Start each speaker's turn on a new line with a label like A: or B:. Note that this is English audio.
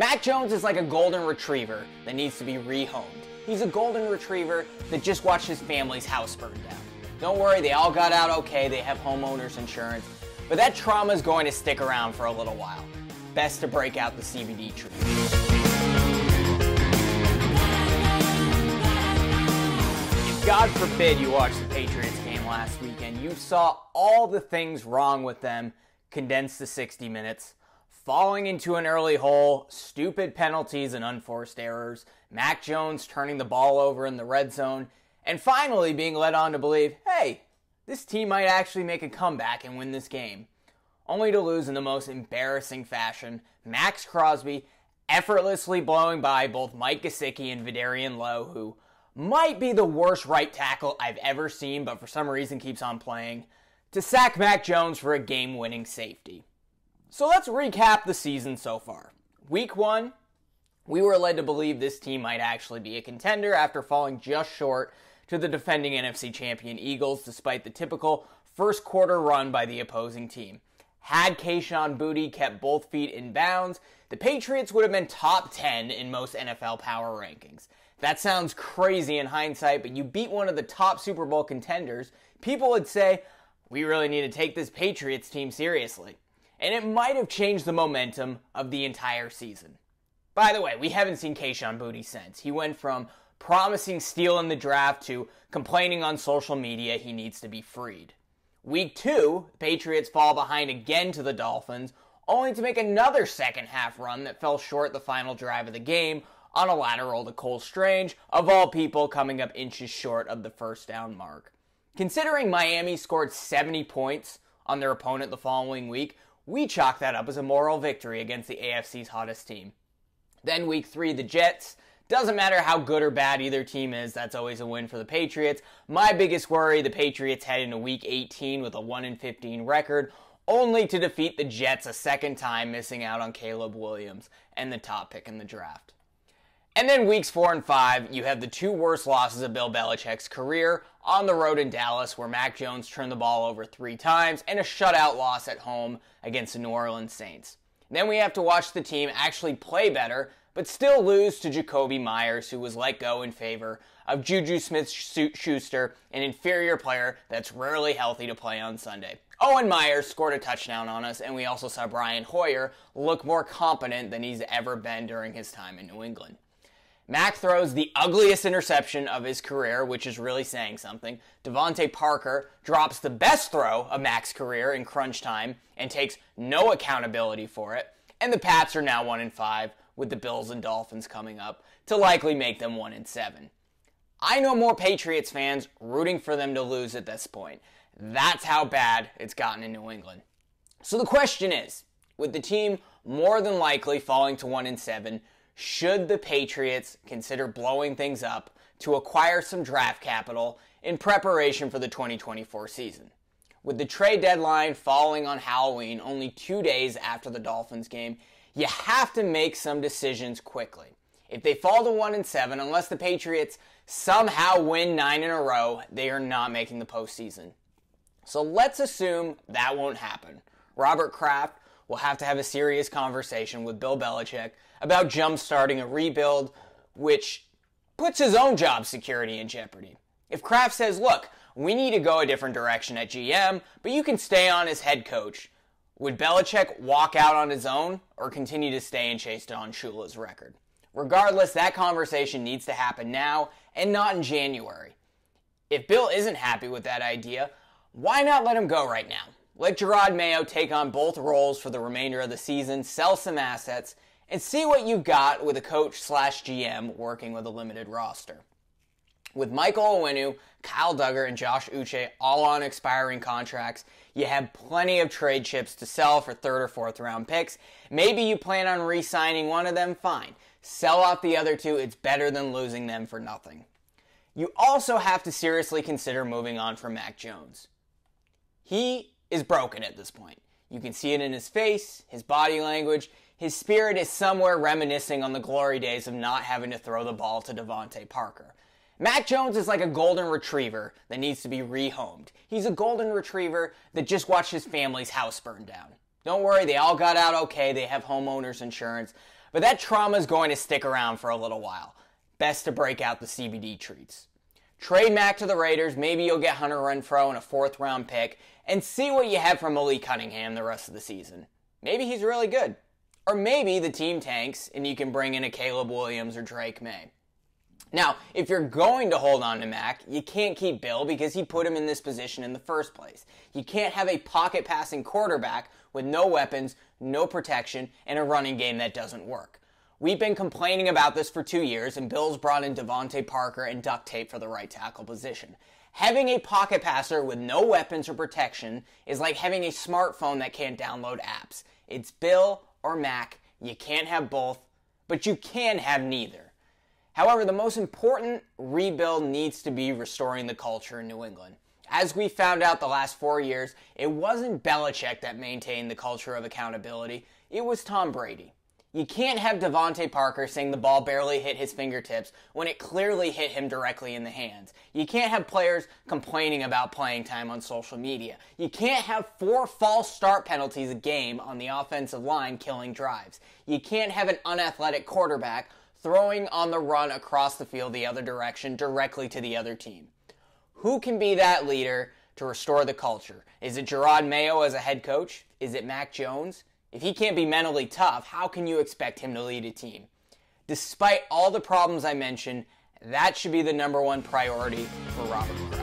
A: Mac Jones is like a golden retriever that needs to be rehomed. He's a golden retriever that just watched his family's house burn down. Don't worry, they all got out okay, they have homeowners insurance, but that trauma is going to stick around for a little while. Best to break out the CBD tree. If God forbid you watched the Patriots game last weekend, you saw all the things wrong with them condensed to 60 minutes. Falling into an early hole, stupid penalties and unforced errors, Mac Jones turning the ball over in the red zone, and finally being led on to believe, hey, this team might actually make a comeback and win this game. Only to lose in the most embarrassing fashion, Max Crosby effortlessly blowing by both Mike Gesicki and Vidarian Lowe, who might be the worst right tackle I've ever seen, but for some reason keeps on playing, to sack Mac Jones for a game-winning safety. So let's recap the season so far. Week 1, we were led to believe this team might actually be a contender after falling just short to the defending NFC champion Eagles despite the typical first quarter run by the opposing team. Had Kayshon Boutte kept both feet in bounds, the Patriots would have been top 10 in most NFL power rankings. That sounds crazy in hindsight, but you beat one of the top Super Bowl contenders, people would say, we really need to take this Patriots team seriously. And it might have changed the momentum of the entire season. By the way, we haven't seen Kayshon Boutte since. He went from promising steal in the draft to complaining on social media he needs to be freed. Week 2, the Patriots fall behind again to the Dolphins, only to make another second half run that fell short the final drive of the game on a lateral to Cole Strange, of all people coming up inches short of the first down mark. Considering Miami scored 70 points on their opponent the following week, we chalk that up as a moral victory against the AFC's hottest team. Then week 3, the Jets. Doesn't matter how good or bad either team is, that's always a win for the Patriots. My biggest worry, the Patriots head into week 18 with a 1-15 record, only to defeat the Jets a second time, missing out on Caleb Williams and the top pick in the draft. And then weeks 4 and 5, you have the two worst losses of Bill Belichick's career on the road in Dallas, where Mac Jones turned the ball over 3 times, and a shutout loss at home against the New Orleans Saints. Then we have to watch the team actually play better, but still lose to Jacoby Myers, who was let go in favor of Juju Smith-Schuster, an inferior player that's rarely healthy to play on Sunday. Owen Myers scored a touchdown on us, and we also saw Brian Hoyer look more competent than he's ever been during his time in New England. Mac throws the ugliest interception of his career, which is really saying something. Devontae Parker drops the best throw of Mac's career in crunch time and takes no accountability for it. And the Pats are now 1-5, with the Bills and Dolphins coming up to likely make them 1-7. I know more Patriots fans rooting for them to lose at this point. That's how bad it's gotten in New England. So the question is, with the team more than likely falling to 1-7, should the Patriots consider blowing things up to acquire some draft capital in preparation for the 2024 season? With the trade deadline falling on Halloween only 2 days after the Dolphins game, you have to make some decisions quickly. If they fall to 1-7, unless the Patriots somehow win 9 in a row, they are not making the postseason. So let's assume that won't happen. Robert Kraft will have to have a serious conversation with Bill Belichick about jump-starting a rebuild, which puts his own job security in jeopardy. If Kraft says, look, we need to go a different direction at GM, but you can stay on as head coach, would Belichick walk out on his own or continue to stay and chase Don Shula's record? Regardless, that conversation needs to happen now and not in January. If Bill isn't happy with that idea, why not let him go right now? Let Jerod Mayo take on both roles for the remainder of the season, sell some assets, and see what you've got with a coach/GM working with a limited roster. With Michael Onwenu, Kyle Duggar, and Josh Uche all on expiring contracts, you have plenty of trade chips to sell for 3rd or 4th round picks. Maybe you plan on re-signing one of them, fine. Sell off the other 2, it's better than losing them for nothing. You also have to seriously consider moving on from Mac Jones. He is broken at this point. You can see it in his face, his body language. His spirit is somewhere reminiscing on the glory days of not having to throw the ball to Devontae Parker. Mac Jones is like a golden retriever that needs to be rehomed. He's a golden retriever that just watched his family's house burn down. Don't worry, they all got out okay, they have homeowners insurance, But that trauma is going to stick around for a little while. Best to break out the CBD treats. Trade Mac to the Raiders, maybe you'll get Hunter Renfrow and a 4th round pick, and see what you have from Malik Cunningham the rest of the season. Maybe he's really good. Or maybe the team tanks and you can bring in a Caleb Williams or Drake May. Now, if you're going to hold on to Mac, you can't keep Bill because he put him in this position in the first place. You can't have a pocket passing quarterback with no weapons, no protection, and a running game that doesn't work. We've been complaining about this for 2 years, and Bill's brought in Devontae Parker and duct tape for the right tackle position. Having a pocket passer with no weapons or protection is like having a smartphone that can't download apps. It's Bill or Mac. You can't have both, but you can have neither. However, the most important rebuild needs to be restoring the culture in New England. As we found out the last 4 years, it wasn't Belichick that maintained the culture of accountability. It was Tom Brady. You can't have Devontae Parker saying the ball barely hit his fingertips when it clearly hit him directly in the hands. You can't have players complaining about playing time on social media. You can't have 4 false start penalties a game on the offensive line killing drives. You can't have an unathletic quarterback throwing on the run across the field the other direction directly to the other team. Who can be that leader to restore the culture? Is it Gerard Mayo as a head coach? Is it Mac Jones? If he can't be mentally tough, how can you expect him to lead a team? Despite all the problems I mentioned, that should be the #1 priority for Robert Kraft.